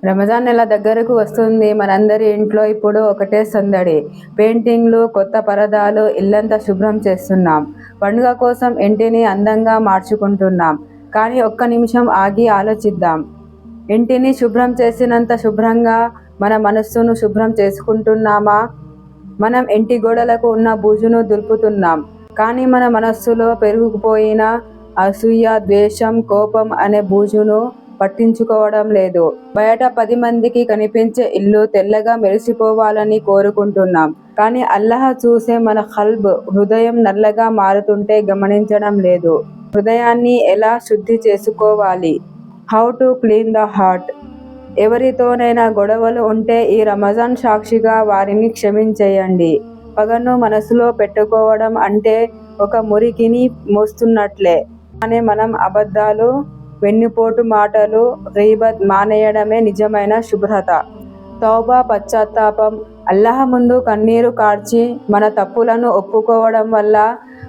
రంజాన్ నెల దగ్గరకు వస్తుంది. మనందరి ఇంట్లో ఇప్పుడు ఒకటే సందడి. పెయింటింగ్లు, కొత్త పరదాలు, ఇల్లంతా శుభ్రం చేస్తున్నాం. పండుగ కోసం ఇంటిని అందంగా మార్చుకుంటున్నాం. కానీ ఒక్క నిమిషం ఆగి ఆలోచిద్దాం. ఇంటిని శుభ్రం చేసినంత శుభ్రంగా మన మనస్సును శుభ్రం చేసుకుంటున్నామా? మనం ఇంటి గోడలకు ఉన్న బూజును దులుపుతున్నాం. కానీ మన మనస్సులో పెరిగిపోయిన అసూయ, ద్వేషం, కోపం అనే బూజును పట్టించుకోవడం లేదు. బయట 10 మందికి కనిపించే ఇల్లు తెల్లగా మెరిసిపోవాలని కోరుకుంటున్నాం. కానీ అల్లాహ్ చూసే మన ఖల్బ్, హృదయం నల్లగా మారుతుంటే గమనించడం లేదు. హృదయాన్ని ఎలా శుద్ధి చేసుకోవాలి? How to clean the heart? ఎవరితోనైనా గొడవలు ఉంటే ఈ రంజాన్ సాక్షిగా వారిని క్షమించేయండి. పగను మనసులో పెట్టుకోవడం అంటే ఒక మురికిని మోస్తున్నట్లే. కానీ మనం అబద్ధాలు, వెన్నుపోటు మాటలు, గీబత్ మానేయడమే నిజమైన శుభ్రత. తౌబా, పశ్చాత్తాపం, అల్లాహ్ ముందు కన్నీరు కార్చి మన తప్పులను ఒప్పుకోవడం వల్ల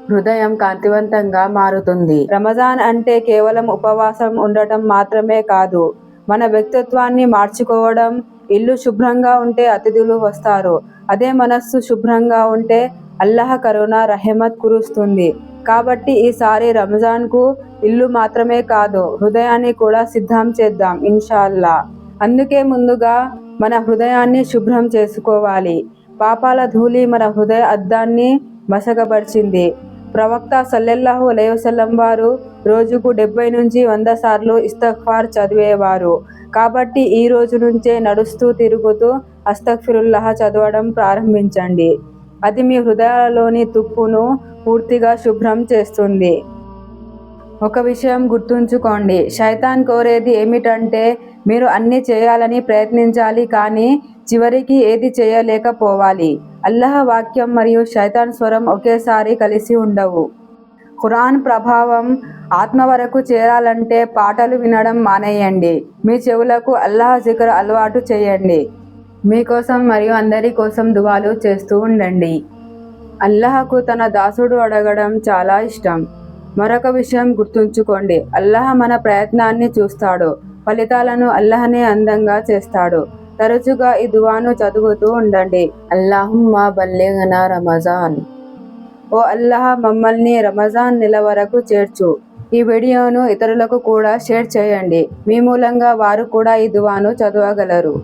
హృదయం కాంతివంతంగా మారుతుంది. రంజాన్ అంటే కేవలం ఉపవాసం ఉండటం మాత్రమే కాదు, మన వ్యక్తిత్వాన్ని మార్చుకోవడం. ఇల్లు శుభ్రంగా ఉంటే అతిథులు వస్తారు. అదే మనస్సు శుభ్రంగా ఉంటే అల్లాహ్ కరుణ, రహమత్ కురుస్తుంది. కాబట్టి ఈసారి రంజాన్కు ఇల్లు మాత్రమే కాదు, హృదయాన్ని కూడా సిద్ధం చేద్దాం ఇన్షాల్లా. అందుకే ముందుగా మన హృదయాన్ని శుభ్రం చేసుకోవాలి. పాపాల ధూళి మన హృదయ అద్దాన్ని మసకబరిచింది. ప్రవక్త సల్లల్లాహు అలైహి వసల్లం వారు రోజుకు 70 నుంచి 100 సార్లు ఇస్తగ్ఫార్ చదివేవారు. కాబట్టి ఈ రోజు నుంచే నడుస్తూ తిరుగుతూ అస్తగ్ఫిరుల్లాహ్ చదవడం ప్రారంభించండి. అది మీ హృదయాలలోని తుప్పును పూర్తిగా శుభ్రం చేస్తుంది. ఒక విషయం గుర్తుంచుకోండి, శైతాన్ కోరేది ఏమిటంటే మీరు అన్నీ చేయాలని ప్రయత్నించాలి, కానీ చివరికి ఏది చేయలేకపోవాలి. అల్లాహ్ వాక్యం మరియు శైతాన్ స్వరం ఒకేసారి కలిసి ఉండవు. ఖురాన్ ప్రభావం ఆత్మ వరకు చేరాలంటే పాటలు వినడం మానేయండి. మీ చెవులకు అల్లాహ్ జిక్ర్ అలవాటు చేయండి. మీకోసం మరియు అందరి కోసం దువాలు చేస్తూ ఉండండి. అల్లాహ్కు తన దాసుడు అడగడం చాలా ఇష్టం. మరొక విషయం గుర్తుంచుకోండి, అల్లాహ్ మన ప్రయత్నాన్ని చూస్తాడు, ఫలితాలను అల్లాహ్నే అందంగా చేస్తాడు. తరచుగా ఈ దువాను చదువుతూ ఉండండి. అల్లాహుమ్మా బల్లిగ్నా రమజాన్. ఓ అల్లాహ్, మమ్మల్ని రంజాన్ నెల వరకు చేర్చు. ఈ వీడియోను ఇతరులకు కూడా షేర్ చేయండి. మీ మూలంగా వారు కూడా ఈ దువాను చదవగలరు.